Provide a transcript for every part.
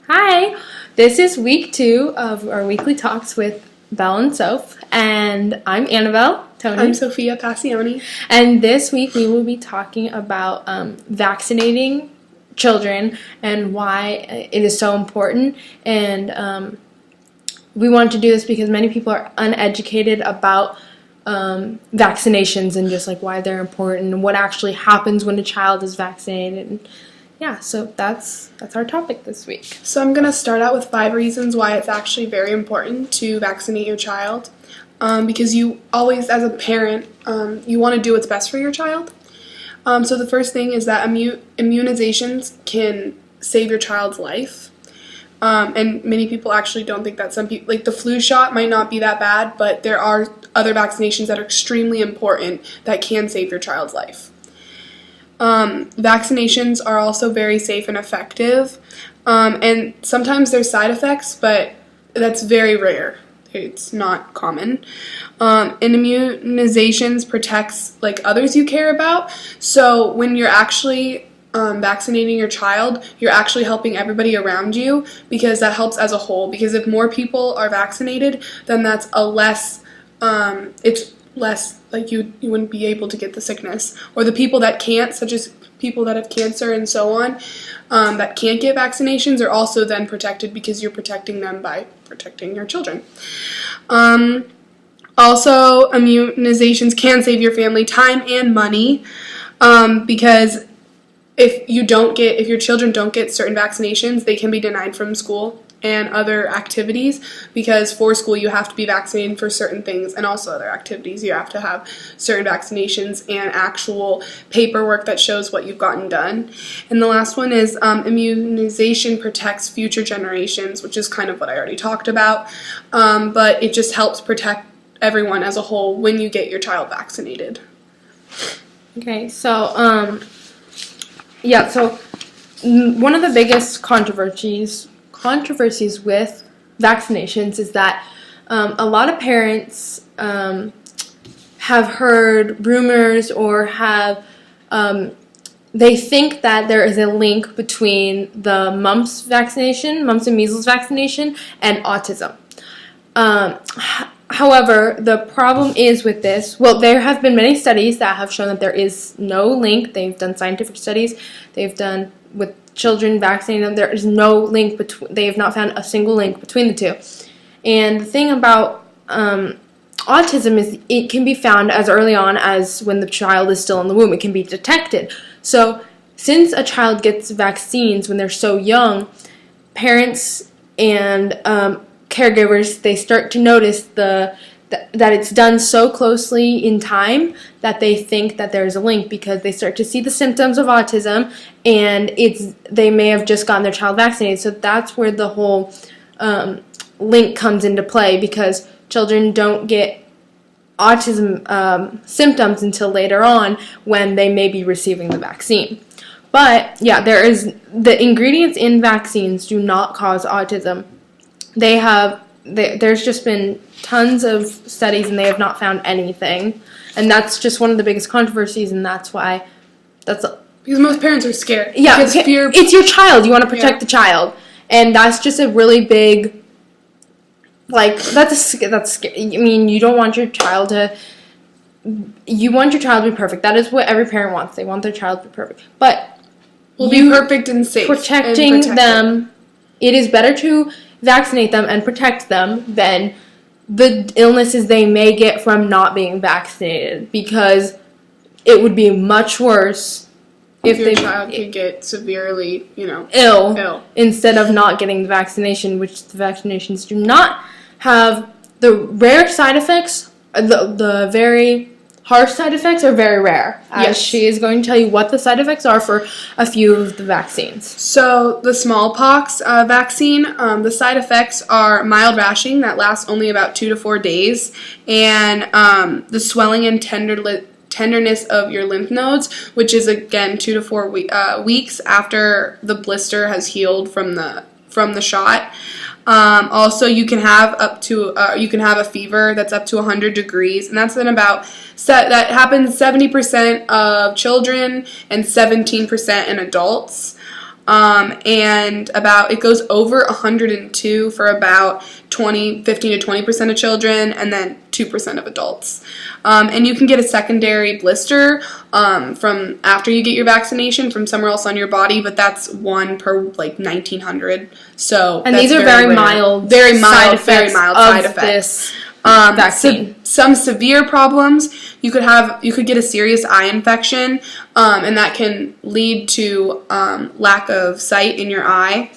Hi, this is week 2 of our weekly talks with Belle and Soph, and I'm Annabelle Tony. I'm Sophia Passioni. And this week we will be talking about vaccinating children and why it is so important. And we wanted to do this because many people are uneducated about vaccinations and just like why they're important and what actually happens when a child is vaccinated. And yeah, so that's our topic this week. So I'm going to start out with 5 reasons why it's actually very important to vaccinate your child. Because you always, as a parent, you want to do what's best for your child. So the first thing is that immunizations can save your child's life. And many people actually don't think that. Some people, like the flu shot might not be that bad, but there are other vaccinations that are extremely important that can save your child's life. Vaccinations are also very safe and effective, and sometimes there's side effects, but that's very rare. It's not common. And immunizations protects like others you care about. So when you're actually vaccinating your child, you're actually helping everybody around you, because that helps as a whole. Because if more people are vaccinated, then that's a less it's less like you wouldn't be able to get the sickness, or the people that can't, such as people that have cancer and so on, that can't get vaccinations are also then protected, because you're protecting them by protecting your children. Also, immunizations can save your family time and money, because if your children don't get certain vaccinations, they can be denied from school and other activities, because for school you have to be vaccinated for certain things, and also other activities you have to have certain vaccinations and actual paperwork that shows what you've gotten done. And the last one is immunization protects future generations, which is kind of what I already talked about, but it just helps protect everyone as a whole when you get your child vaccinated. Okay, so one of the biggest controversies with vaccinations is that a lot of parents have heard rumors or have they think that there is a link between the mumps and measles vaccination, and autism. However, the problem is with this, well, there have been many studies that have shown that there is no link. They've done scientific studies. They've done with children vaccinating them. There is no link they have not found a single link between the two. And the thing about autism is it can be found as early on as when the child is still in the womb. It can be detected. So since a child gets vaccines when they're so young, parents and caregivers, they start to notice that it's done so closely in time that they think that there's a link, because they start to see the symptoms of autism, and they may have just gotten their child vaccinated. So that's where the whole link comes into play, because children don't get autism symptoms until later on when they may be receiving the vaccine. But yeah, the ingredients in vaccines do not cause autism. There's just been tons of studies, and they have not found anything. And that's just one of the biggest controversies, and that's why because most parents are scared. Yeah, it's your child. You want to protect the child. And that's just a really big, that's scary. I mean, you don't want your child to be perfect. That is what every parent wants. They want their child to be perfect. But be perfect and safe. Protecting them, it is better to vaccinate them and protect them than the illnesses they may get from not being vaccinated, because it would be much worse if your child could get severely, ill instead of not getting the vaccination, which the vaccinations do not have. The rare side effects, the very harsh side effects are very rare. Yes. She is going to tell you what the side effects are for a few of the vaccines. So the smallpox vaccine, the side effects are mild rashing that lasts only about 2 to 4 days, and the swelling and tenderness of your lymph nodes, which is again 2 to 4 weeks after the blister has healed from the shot. Also, you can have a fever that's up to 100 degrees, and that's that happens 70% of children and 17% in adults. and it goes over 102 for about 15 to 20% of children, and then 2% of adults. And you can get a secondary blister from after you get your vaccination from somewhere else on your body, but that's one per 1,900. So and these are very mild side effects. Vaccine. Some severe problems, you could get a serious eye infection, and that can lead to lack of sight in your eye,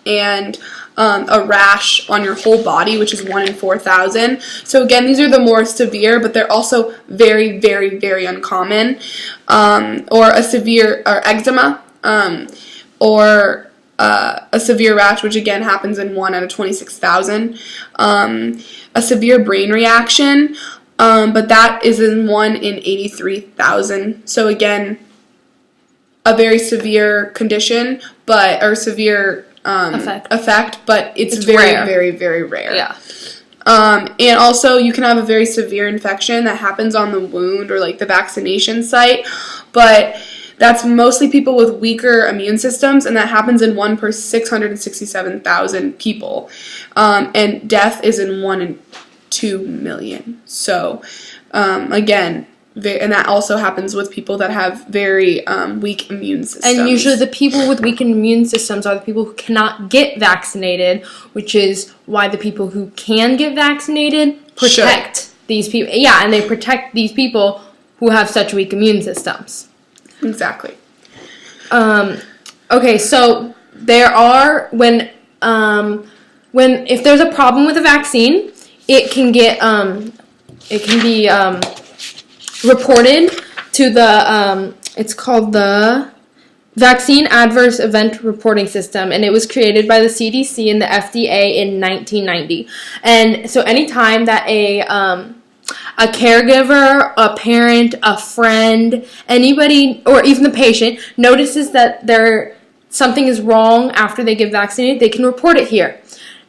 and a rash on your whole body, which is 1 in 4,000. So again, these are the more severe, but they're also very, very, very uncommon. Or a severe eczema, or a severe rash, which again happens in 1 out of 26,000. A severe brain reaction, but that is in 1 in 83,000. So again, a very severe condition, or severe effect, but it's very, rare. Very, very rare. Yeah. And also, you can have a very severe infection that happens on the wound or the vaccination site, but that's mostly people with weaker immune systems, and that happens in 1 per 667,000 people. And death is in 1 in 2 million. So, again, and that also happens with people that have very weak immune systems. And usually the people with weak immune systems are the people who cannot get vaccinated, which is why the people who can get vaccinated protect these people. Yeah, and they protect these people who have such weak immune systems. Exactly. Okay, so there are when if there's a problem with a vaccine, it can be reported to the it's called the Vaccine Adverse Event Reporting System, and it was created by the CDC and the FDA in 1990. And so anytime that a caregiver, a parent, a friend, anybody, or even the patient notices that something is wrong after they get vaccinated, they can report it here.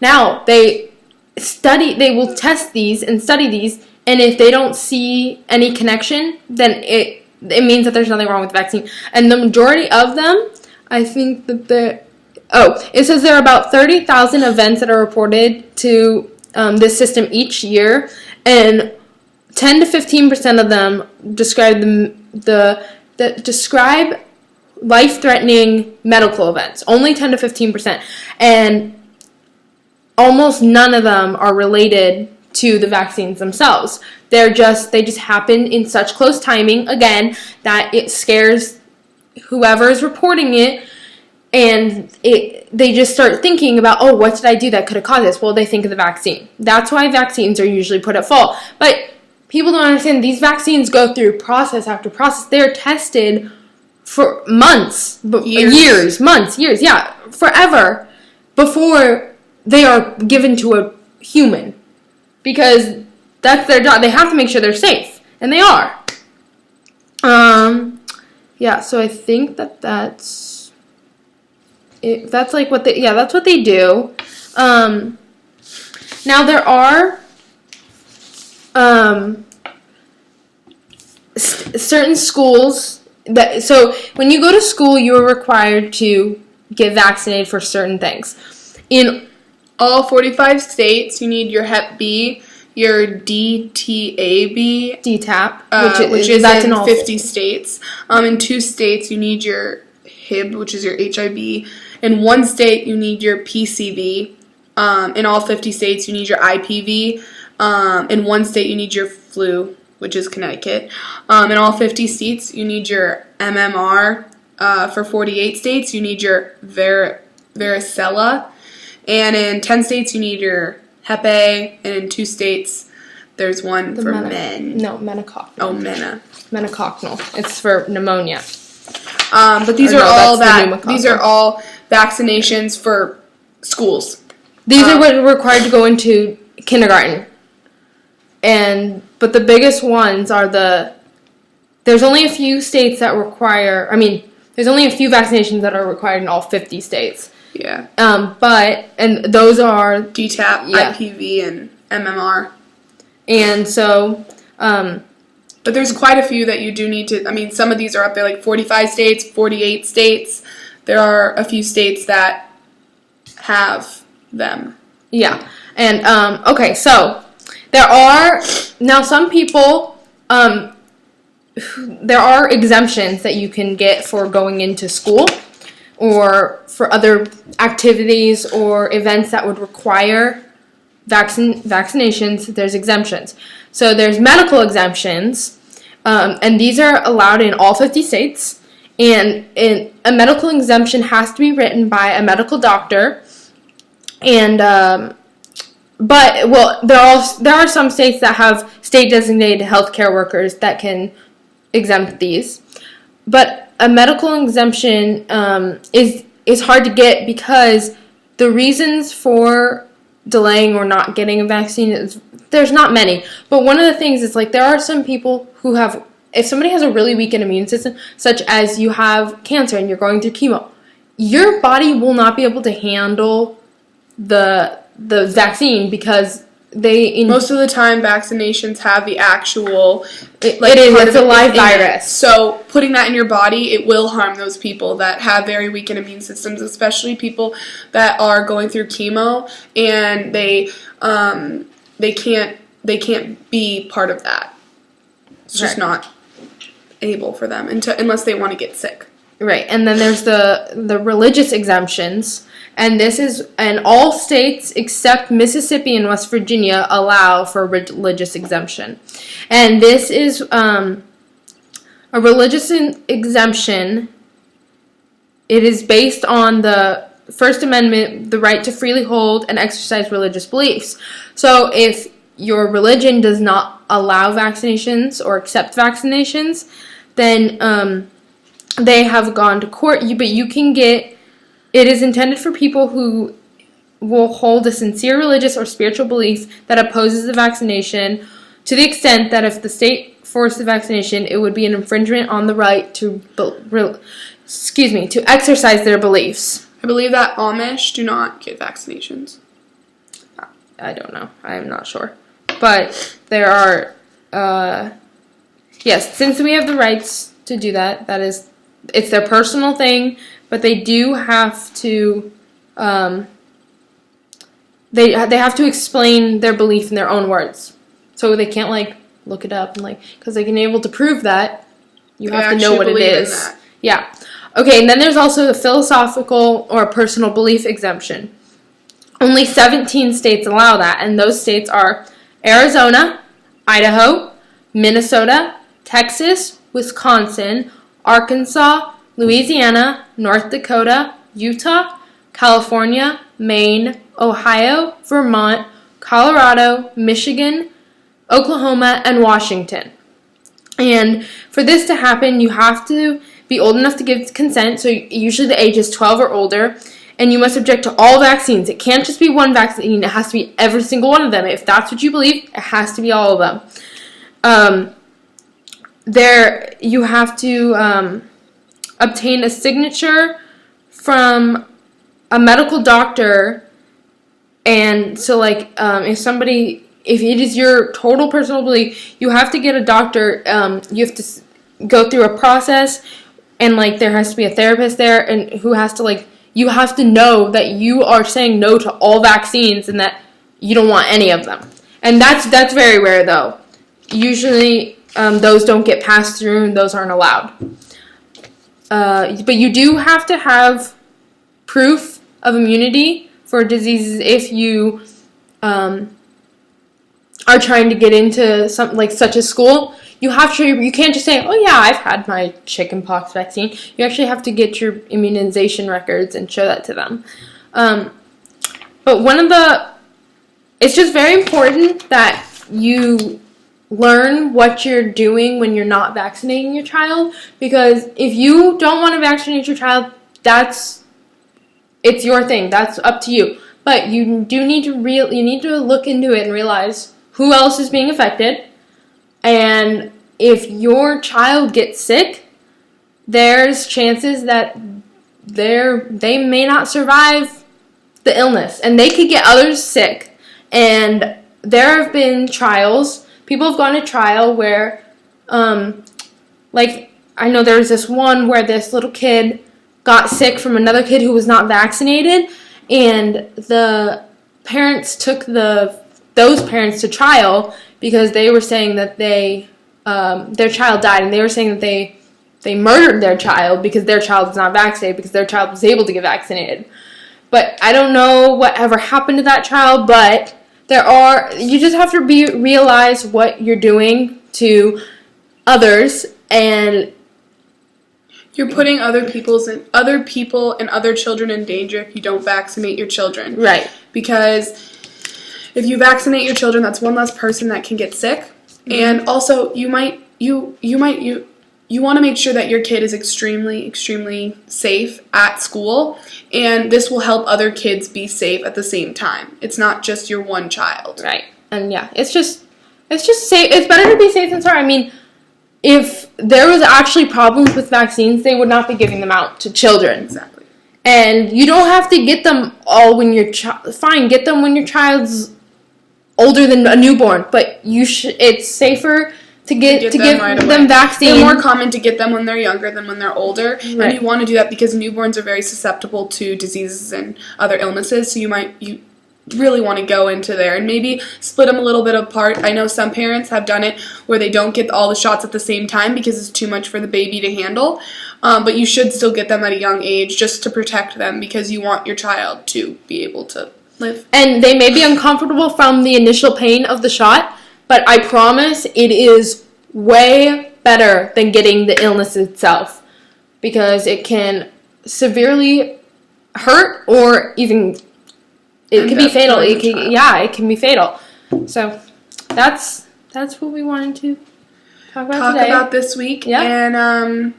Now, they will test these and study these, and if they don't see any connection, then it means that there's nothing wrong with the vaccine. And the majority of them, I think that it says there are about 30,000 events that are reported to this system each year, and 10 to 15% of them describe describe life-threatening medical events. Only 10 to 15%, and almost none of them are related to the vaccines themselves. They just happen in such close timing, again, that it scares whoever is reporting it, and they just start thinking about, oh, what did I do that could have caused this? Well, they think of the vaccine. That's why vaccines are usually put at fault. But people don't understand, these vaccines go through process after process. They're tested for months, years, forever, before they are given to a human. Because that's their job. They have to make sure they're safe. And they are. So I think that's it. That's what they do. Now there are certain schools so when you go to school, you are required to get vaccinated for certain things. In all 45 states, you need your Hep B, your DTaB, which is in 50 states. In 2 states, you need your Hib, which is your HIV. In 1 state, you need your PCV. In all 50 states, you need your IPV. In 1 state, you need your flu, which is Connecticut. In all 50 states, you need your MMR. For 48 states, you need your varicella. And in 10 states, you need your Hep A. And in 2 states, there's one for men. No, meningococcal. Oh, meningococcal. It's for pneumonia. But these are all vaccinations for schools. These are what are required to go into kindergarten. But the biggest ones are there's only a few states that require, there's only a few vaccinations that are required in all 50 states. Yeah. And those are DTaP, IPV, and MMR. And so, but there's quite a few that you do need to, some of these are up there, 45 states, 48 states. there are a few states that have them. Yeah. And, okay, so there are, now some people, there are exemptions that you can get for going into school or for other activities or events that would require vaccinations. There's exemptions. So there's medical exemptions, and these are allowed in all 50 states. And a medical exemption has to be written by a medical doctor. And but there are some states that have state designated healthcare workers that can exempt these. But a medical exemption is hard to get because the reasons for delaying or not getting a vaccine there's not many. But one of the things is, like, there are some people who have, if somebody has a really weakened immune system, such as you have cancer and you're going through chemo, your body will not be able to handle the vaccine because most of the time vaccinations have the actual it's a live virus. So putting that in your body, it will harm those people that have very weakened immune systems, especially people that are going through chemo and they can't be part of that. It's just not able for them unless they want to get sick. Right. And then there's the religious exemptions. And all states except Mississippi and West Virginia allow for religious exemption. And this is a religious exemption. It is based on the First Amendment, the right to freely hold and exercise religious beliefs. So if your religion does not allow vaccinations or accept vaccinations, then they have gone to court. But you can get. It is intended for people who will hold a sincere religious or spiritual belief that opposes the vaccination, to the extent that if the state forced the vaccination, it would be an infringement on the right to exercise their beliefs. I believe that Amish do not get vaccinations. I don't know. I am not sure. But there are, yes, since we have the rights to do that, it's their personal thing. But they do have to, they have to explain their belief in their own words. So they can't, look it up and, because they're able to prove that, you have to know what it is. Yeah. Okay, and then there's also the philosophical or personal belief exemption. Only 17 states allow that, and those states are Arizona, Idaho, Minnesota, Texas, Wisconsin, Arkansas, Louisiana, North Dakota, Utah, California, Maine, Ohio, Vermont, Colorado, Michigan, Oklahoma, and Washington. And for this to happen, you have to be old enough to give consent, so usually the age is 12 or older, and you must object to all vaccines. It can't just be one vaccine, it has to be every single one of them. If that's what you believe, it has to be all of them. You have to obtain a signature from a medical doctor, and so if it is your total personal belief, you have to get a doctor. You have to go through a process, and there has to be a therapist there, and who has to you have to know that you are saying no to all vaccines and that you don't want any of them. And that's very rare though. Usually those don't get passed through, and those aren't allowed. But you do have to have proof of immunity for diseases if you are trying to get into something such as school. You can't just say, oh yeah, I've had my chickenpox vaccine. You actually have to get your immunization records and show that to them. But it's just very important that you learn what you're doing when you're not vaccinating your child, because if you don't want to vaccinate your child, it's your thing. That's up to you. But you do need to look into it and realize who else is being affected, and if your child gets sick, there's chances that they may not survive the illness, and they could get others sick. And there have been trials. People have gone to trial where, I know there was this one where this little kid got sick from another kid who was not vaccinated, and the parents took those parents to trial because they were saying that their child died, and they were saying that they murdered their child because their child was not vaccinated because their child was able to get vaccinated. But I don't know what ever happened to that child, but you just have to realize what you're doing to others, and you're putting other people and other children in danger if you don't vaccinate your children. Right. Because if you vaccinate your children, that's one less person that can get sick. Mm-hmm. And also you want to make sure that your kid is extremely, extremely safe at school, and this will help other kids be safe at the same time. It's not just your one child. Right. And yeah, it's just safe. It's better to be safe than sorry. I mean, if there was actually problems with vaccines, they would not be giving them out to children. Exactly. And you don't have to get them all when you're fine. Get them when your child's older than a newborn, but it's safer to give them vaccines. They're more common to get them when they're younger than when they're older. Right. And you want to do that because newborns are very susceptible to diseases and other illnesses, so you really want to go into there and maybe split them a little bit apart. I know some parents have done it where they don't get all the shots at the same time because it's too much for the baby to handle, but you should still get them at a young age just to protect them because you want your child to be able to live. And they may be uncomfortable from the initial pain of the shot, but I promise it is way better than getting the illness itself, because it can severely hurt or even it can be fatal. It can be fatal. So that's what we wanted to talk about this week. Yeah. And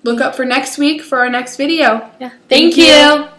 look up for next week for our next video. Yeah. Thank you.